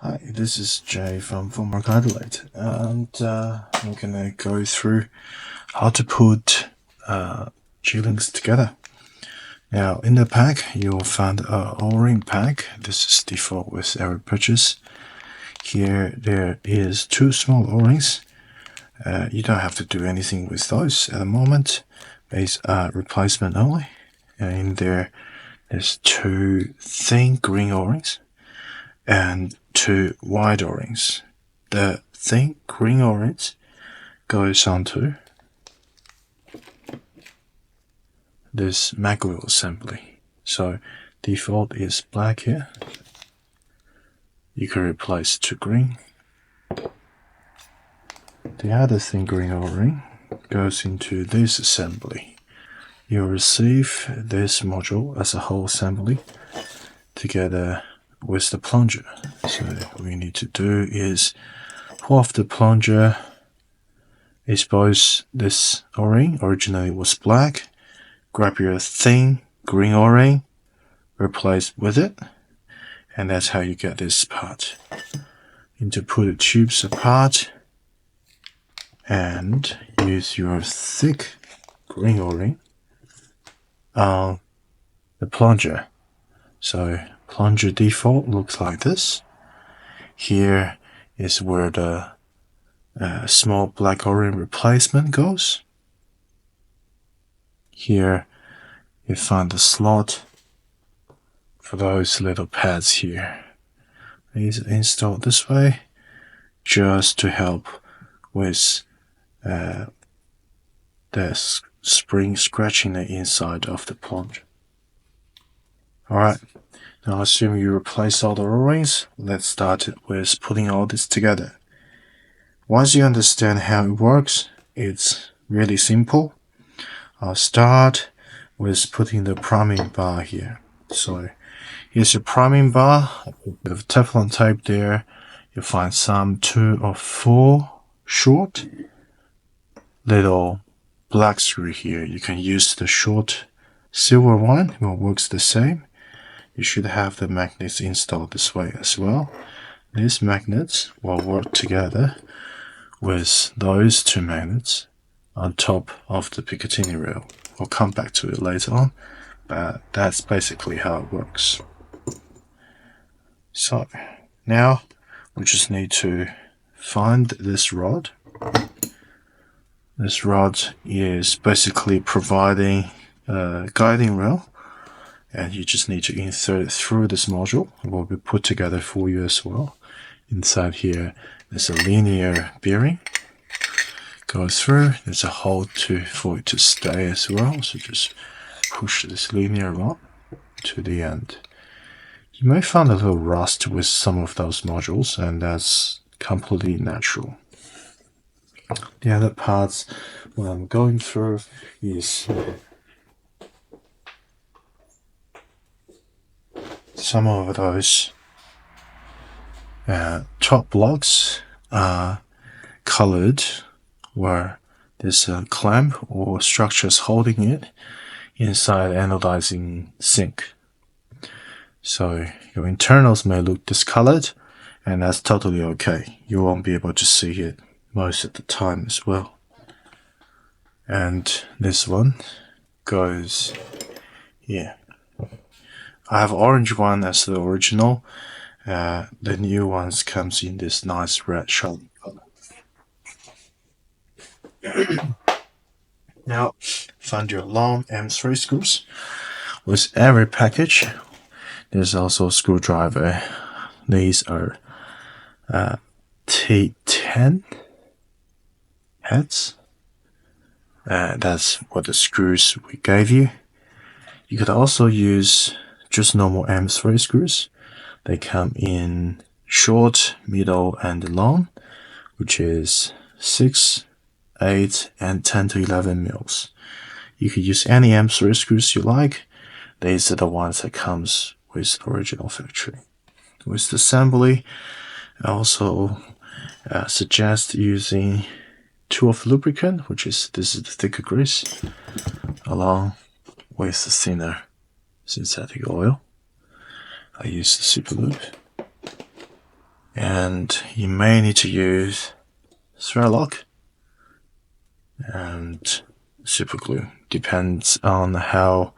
Hi, this is Jay from Mark Adelaide, and I'm gonna go through how to put Glynx together. Now, in the pack, you'll find a O-ring pack. This is default with every purchase. Here, there is 2 small O-rings. You don't have to do anything with those at the moment. It's replacement only. And in there's 2 thin green O-rings and 2 wide O-rings. The thin green O-rings goes onto this Glynx assembly. So default is black here. You can replace to green. The other thin green O-ring goes into this assembly. You'll receive this module as a whole assembly together with the plunger. So what we need to do is pull off the plunger, expose this O-ring. Originally it was black. Grab your thin green O-ring, replace with it, and that's how you get this part. You need to put the tubes apart and use your thick green O-ring on the plunger. So plunger default looks like this. Here is where the small black O-ring replacement goes. Here you find the slot for those little pads here. These are installed this way just to help with the spring scratching the inside of the plunger. Alright, now assume you replace all the O-rings. Let's start with putting all this together. Once you understand how it works, it's really simple. I'll start with putting the priming bar here. So here's your priming bar. A bit of Teflon tape there. You'll find some 2 or 4 short little black screw here. You can use the short silver one. It works the same. You should have the magnets installed this way as well. These magnets will work together with those 2 magnets on top of the Picatinny rail. We'll come back to it later on, but that's basically how it works. So now we just need to find this rod. This rod is basically providing a guiding rail, and you just need to insert it through this module. It will be put together for you as well. Inside here there's a linear bearing. Goes through. There's a hole for it to stay as well. So just push this linear rod to the end. You may find a little rust with some of those modules, and that's completely natural. The other parts what I'm going through is some of those top blocks are colored where there's a clamp or structures holding it inside anodizing sink. So your internals may look discolored, and that's totally okay. You won't be able to see it most of the time as well. And this one goes here. I have orange one as the original. The new ones comes in this nice red shiny color. Now, find your long M3 screws. With every package, there's also a screwdriver. These are T10 heads. That's what the screws we gave you. You could also use just normal M3 screws. They come in short, middle, and long, which is 6, 8, and 10 to 11 mils. You could use any M3 screws you like. These are the ones that comes with original factory. With the assembly, I also suggest using 2 of lubricant, this is the thicker grease, along with the thinner synthetic oil. I use the super lube. and you may need to use thread lock and super glue. Depends on how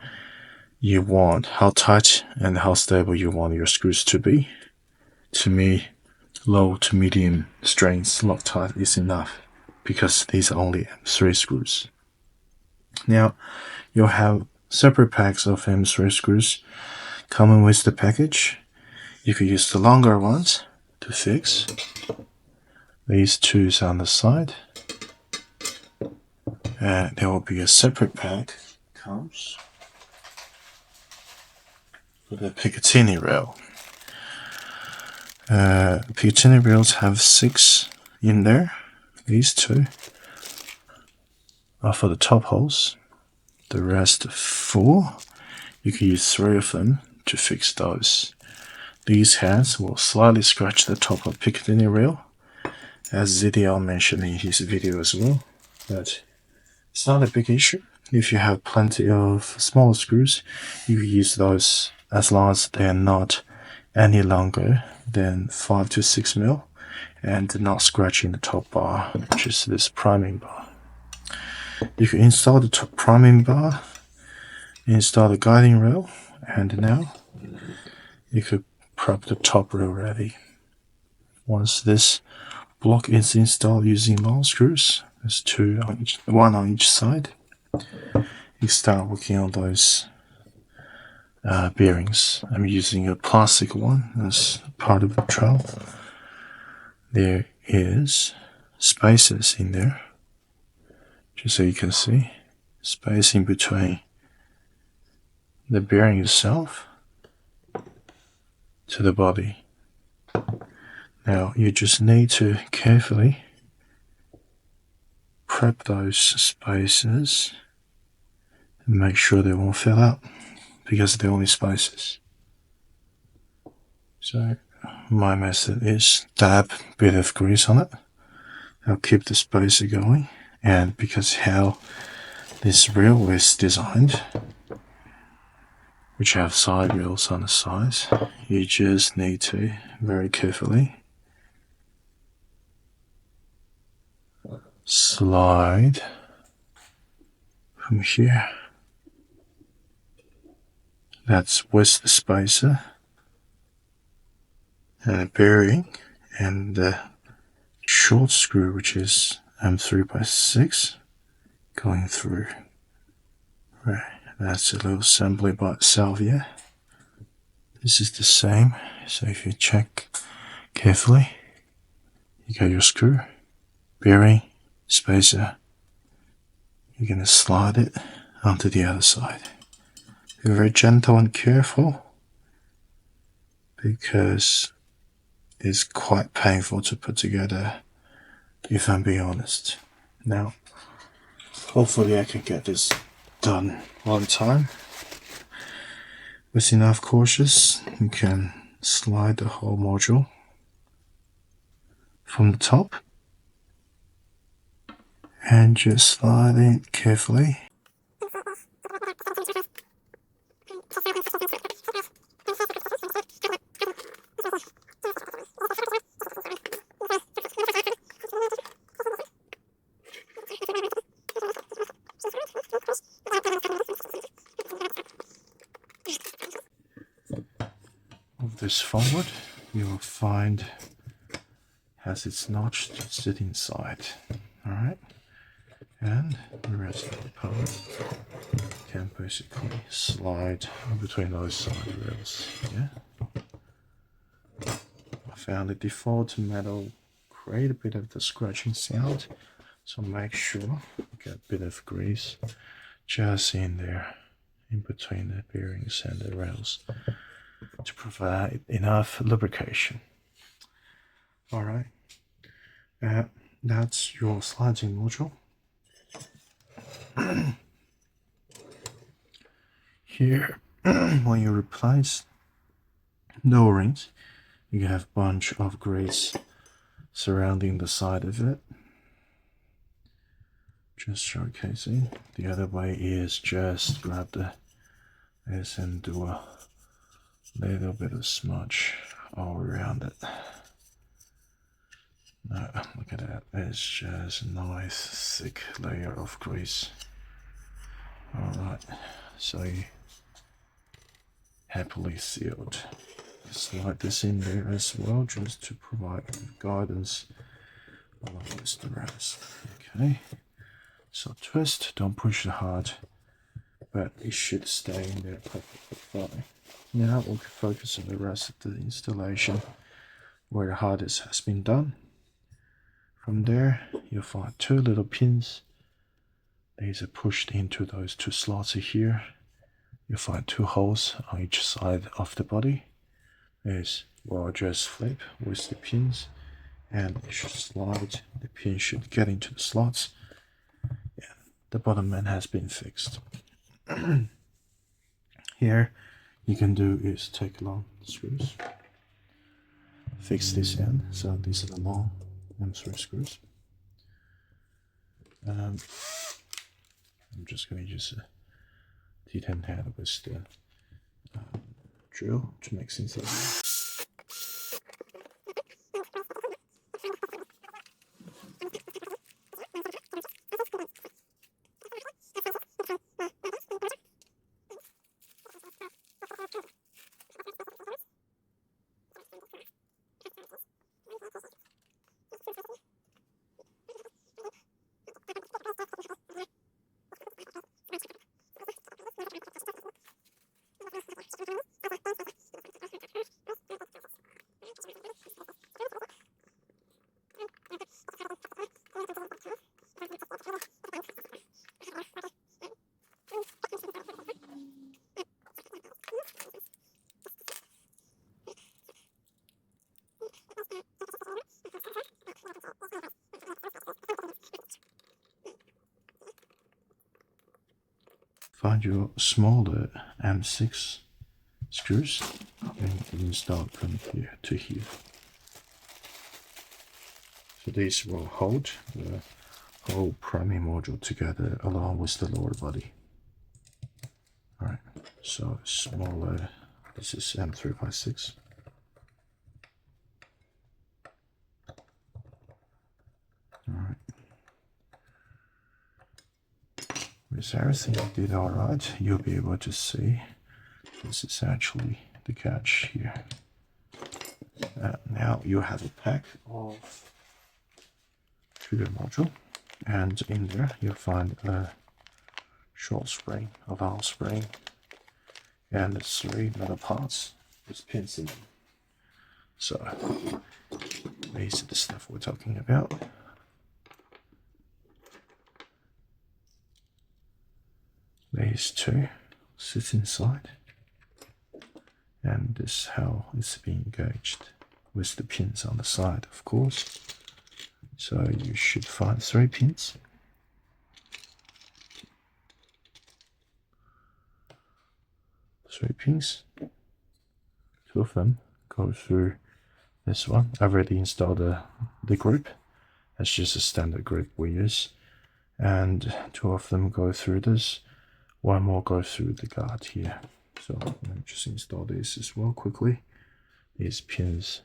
tight and how stable you want your screws to be. To me, low to medium strength Loctite is enough because these are only M3 screws. Now, you'll have separate packs of M3 screws coming with the package. You could use the longer ones to fix. These two on the side. And there will be a separate pack comes with a Picatinny rail. Picatinny rails have 6 in there. These 2 are for the top holes. The rest 4, you can use 3 of them to fix those. These heads will slightly scratch the top of Picatinny rail, as ZDL mentioned in his video as well, but it's not a big issue. If you have plenty of smaller screws, you can use those as long as they are not any longer than 5 to 6 mil and not scratching the top bar, which is this priming bar. You can install the top priming bar, install the guiding rail, and now you could prep the top rail ready. Once this block is installed using long screws, there's 2 on each, 1 on each side, you start working on those bearings. I'm using a plastic one as part of the trowel. There is spaces in there, just so you can see, space in between the bearing itself to the body. Now you just need to carefully prep those spaces and make sure they won't fill out, because they're only spaces. So my method is dab a bit of grease on it. I'll keep the spacer going, and because how this rail is designed, which have side rails on the sides, you just need to very carefully slide from here. That's with the spacer and a bearing and the short screw, which is M3x6, going through. Right, that's a little assembly by itself, yeah. This is the same, so if you check carefully, you got your screw, bearing, spacer. You're going to slide it onto the other side. Be very gentle and careful, because it's quite painful to put together, if I'm being honest. Now, hopefully I can get this done on time. With enough cautious, you can slide the whole module from the top and just slide it carefully. Move this forward, you will find has its notch to sit inside. Alright, and the rest of the part can basically slide between those side rails. Yeah, I found the default metal create a bit of the scratching sound, so make sure you get a bit of grease just in there, in between the bearings and the rails, to provide enough lubrication. Alright, that's your sliding module. Here, when you replace the O-rings, you have a bunch of grease surrounding the side of it. Just showcasing. The other way is just grab this and do a little bit of smudge all around it. That is just a nice thick layer of grease. Alright, so happily sealed. Slide this in there as well, just to provide guidance along with the rest. Okay, so twist, don't push it hard, but it should stay in there perfectly fine. Now we can focus on the rest of the installation where the hardest has been done. From there, you'll find two little pins. These are pushed into those two slots here. You'll find two holes on each side of the body. Is well, just flip with the pins, and it should slide. The pin should get into the slots. Yeah, the bottom end has been fixed. Here, you can do is take long screws, fix this end. So these are the long M3 screws. I'm just going to use a D10 head with the drill to make things easier. Find your smaller M6 screws and install them here to here. So these will hold the whole priming module together along with the lower body. Alright, so smaller, this is M356. Alright. With everything you did alright, you'll be able to see this is actually the catch here. Now you have a pack of trigger module, and in there you'll find a short spring, a valve spring, and 3 metal parts with pins in them. So these are the stuff we're talking about. These two sit inside, and this is how it's being engaged with the pins on the side, of course. So you should find 3 pins. Three pins. 2 of them go through this one. I've already installed the grip. That's just a standard grip we use. And 2 of them go through this. 1 more goes through the guard here. So let me just install this as well quickly. These pins.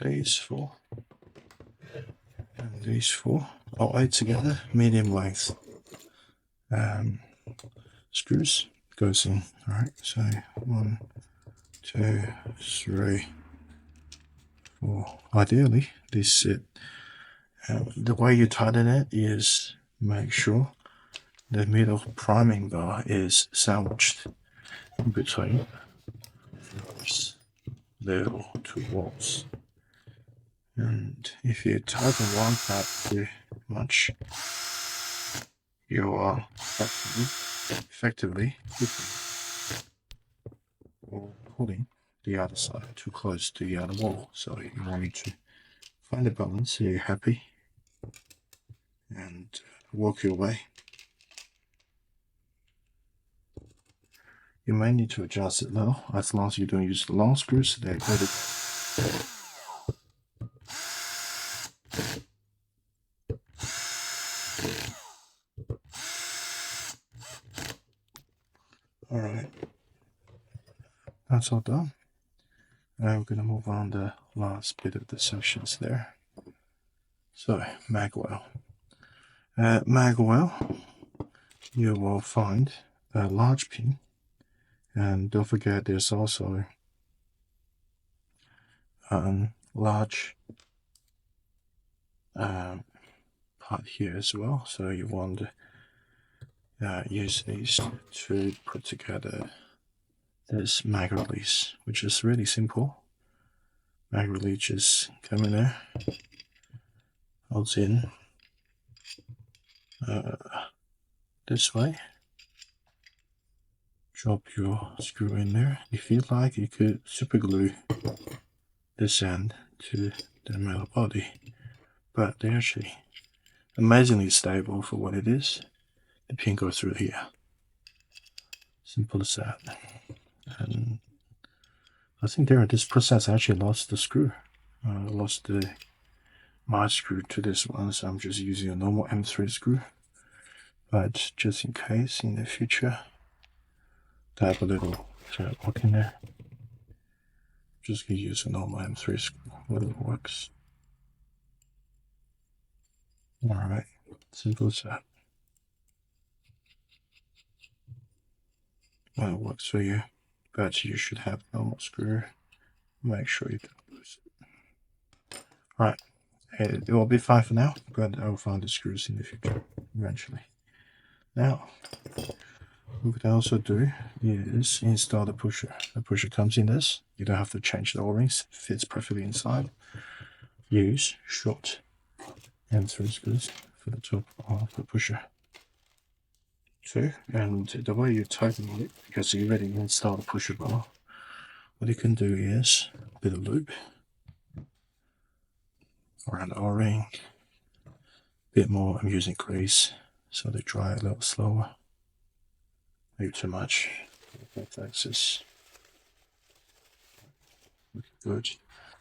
These four and these four all 8 together, medium length screws goes in. All right, so 1, 2, 3, 4. Ideally, this sit. The way you tighten it is make sure the middle priming bar is sandwiched in between those little 2 walls. And if you tighten one part too much, you are effectively or pulling the other side too close to the other wall. So you want to find a balance so you're happy and work your way. You may need to adjust it now, as long as you don't use the long screws. They're good. Alright, that's all done. Now we're going to move on to the last bit of the sections there. So, mag well. Mag well, you will find a large pin, and don't forget there's also a large part here as well. So you want to use these to put together this mag release, which is really simple. Mag release just come in there, holds in this way. Drop your screw in there. If you like, you could super glue this end to the metal body, but they're actually amazingly stable for what it is. The pin goes through here. Simple as that. And I think there in this process I actually lost the screw. Lost my screw to this one, so I'm just using a normal M3 screw. But just in case in the future, to have a little hook in there, just gonna use a normal M3 screw, whether it works. Alright, simple as that. Well, it works for you, but you should have a normal screw. Make sure you don't lose it. Alright, it will be fine for now, but I will find the screws in the future, eventually. Now, what we can also do is install the pusher. The pusher comes in this. You don't have to change the O-rings. It fits perfectly inside. Use short M3 screws for the top of the pusher. And the way you tighten it, because you already installed the pusher bar, what you can do is a bit of loop around the O-ring. A bit more, I'm using grease so they dry a little slower. Maybe too much. Axis. Looking good.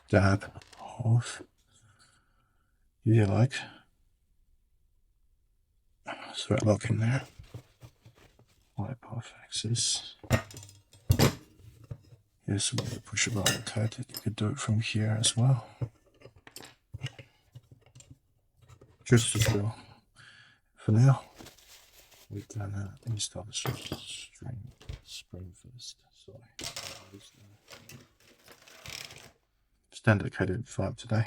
Dab off. If you like. Thread lock in there. Wipe off axis. Here's where the pusher bar located. You could do it from here as well. Just as well. For now, we can install the spring first. Sorry. Standard K 5 today.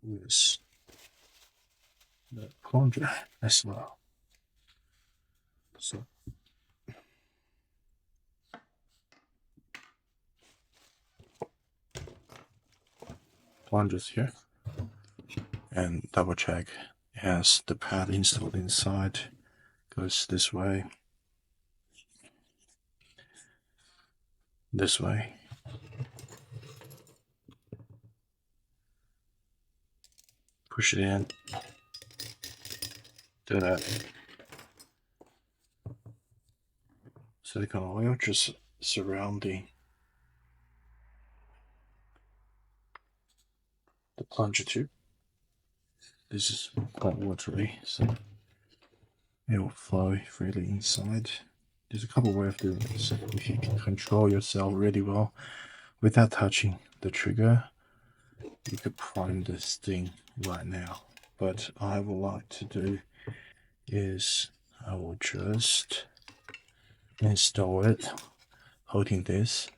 With the plunger as well. So plungers here, and double check it has the pad installed inside. Goes this way, this way. Push it in. Do that. Silicone oil just surrounding the plunger tube. This is quite watery, so it will flow freely inside. There's a couple ways of doing this. If you can control yourself really well without touching the trigger, you could prime this thing right now. But I would like to do is I will just install it, holding this,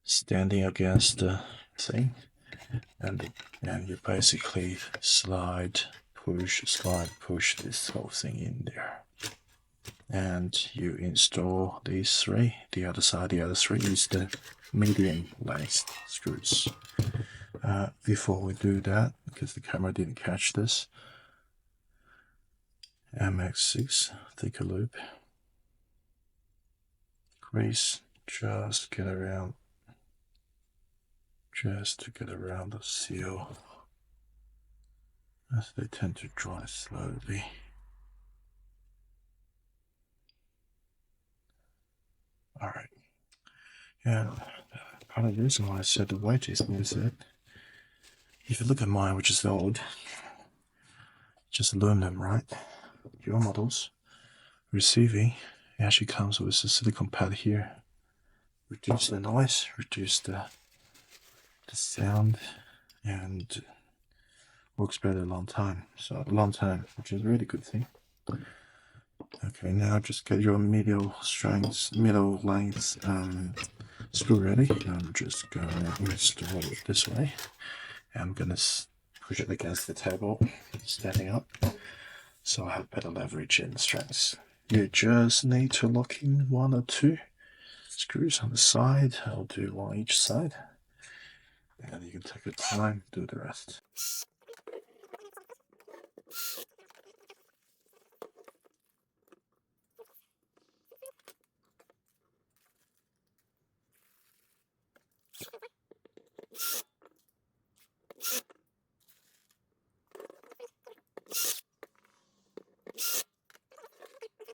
standing against the thing, and you basically slide, push this whole thing in there. And you install these three. The other three is the medium length screws. Before we do that, because the camera didn't catch this, MX6 thicker loop, grease, just to get around the seal, as they tend to dry slowly. Alright. Yeah, part of the reason why I said the weight is that if you look at mine, which is the old, just aluminum, right? Your models, receiving, it actually comes with a silicone pad here. Reduce the noise, reduce the sound, and works better a long time. Which is a really good thing. Okay, now just get your middle length screw ready. I'm just gonna install it this way. I'm gonna push it against the table, standing up, so I have better leverage and strength. You just need to lock in 1 or 2 screws on the side. I'll do 1 each side, and you can take your time, do the rest.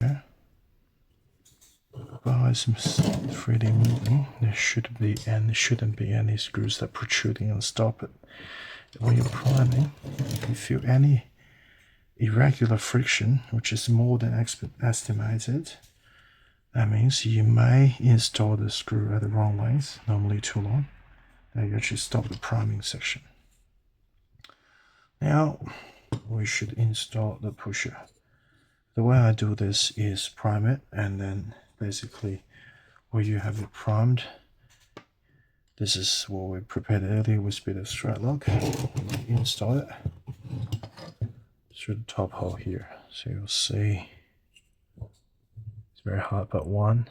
Yeah. By some 3D moving, there shouldn't be any screws that protruding and stop it. When you're priming, if you feel any irregular friction, which is more than estimated, that means you may install the screw at the wrong length, normally too long. Now you actually stop the priming section. Now we should install the pusher. The way I do this is prime it, and then basically where you have it primed, this is what we prepared earlier with a bit of thread lock. Install it through the top hole here. So you'll see it's very hard, but 1,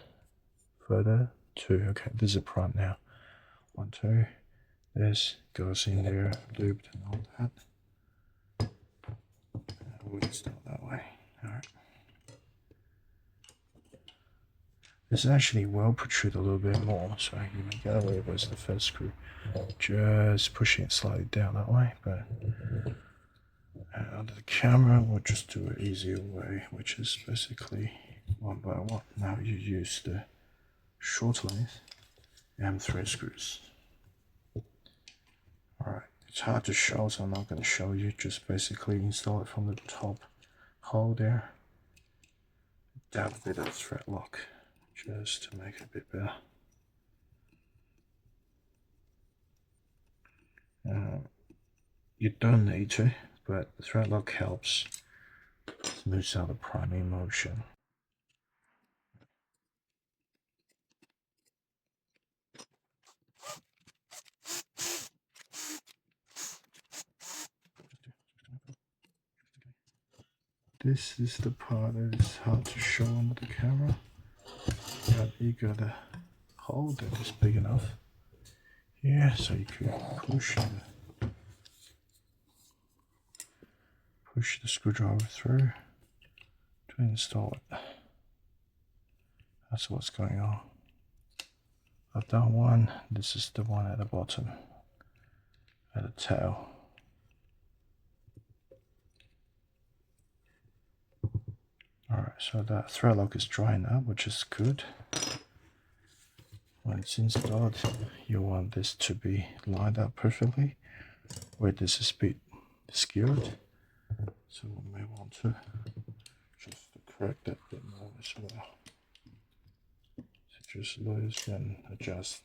further, 2. Okay, this is prime now. 1, 2. This goes in there, looped and all that. We'll install that way. Alright. This actually will protrude a little bit more, so you may get away with the first screw. Just pushing it slightly down that way, but under the camera we'll just do it easier way, which is basically 1 by 1. Now you use the short length M3 screws. Alright, it's hard to show, so I'm not going to show you. Just basically install it from the top hole there. Dab a bit of thread lock just to make it a bit better. You don't need to, but the thread lock helps smooth out the priming motion. This is the part that is hard to show on the camera, but you gotta hold it is big enough here, so you can push the screwdriver through to install it. That's what's going on. I've done one. This is the one at the bottom, at the tail. Alright, so that thread lock is drying up, which is good. When it's installed, you want this to be lined up perfectly, where this is a bit skewed. So we may want to just correct that bit more as well. just loose and adjust.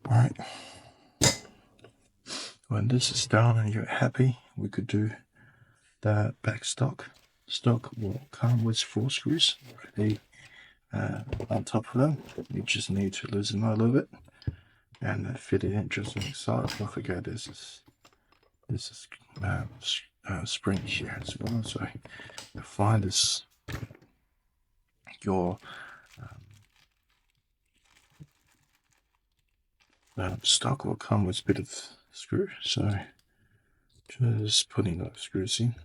Alright. When this is done and you're happy, we could do the back stock. Stock will come with 4 screws already on top of them. You just need to loosen them a little bit and fit it in just inside. Don't forget this is spring here as well. So you find this your stock will come with a bit of screw. So just putting those screws in.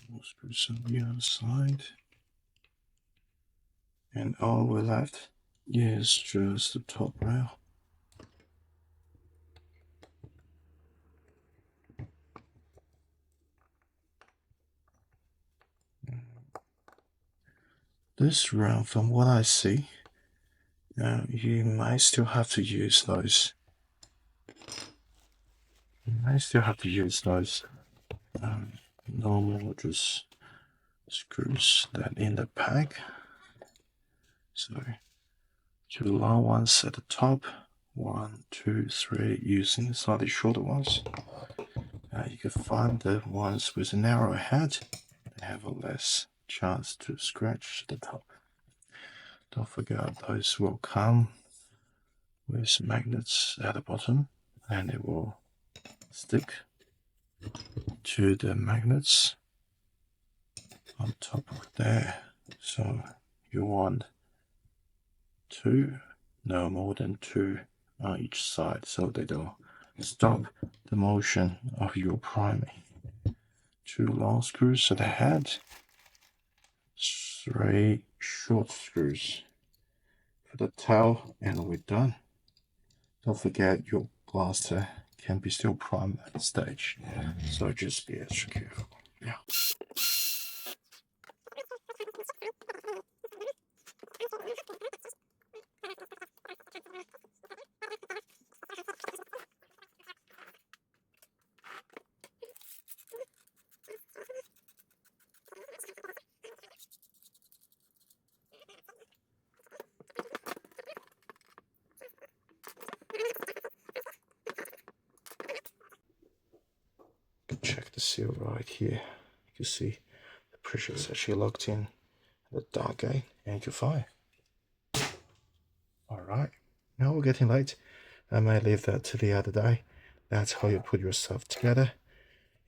More screws on the other side, and all we're left is just the top rail. This rail, from what I see, you might still have to use those. Normal just screws that in the pack. So 2 long ones at the top, 1, 2, 3, using slightly shorter ones. You can find the ones with a narrow head. They have a less chance to scratch the top. Don't forget those will come with magnets at the bottom, and it will stick to the magnets on top of there. So you want 2, no more than 2 on each side, so they don't stop the motion of your priming. 2 long screws at the head, 3 short screws for the tail, and we're done. Don't forget your blaster can be still primed at the stage, so just be extra careful. Yeah. Check the seal right here. You can see the pressure is actually locked in the dark gate, and you're fine. Alright, now we're getting late. I may leave that to the other day. That's how you put yourself together.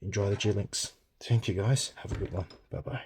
Enjoy the Glynx. Thank you guys. Have a good one. Bye bye.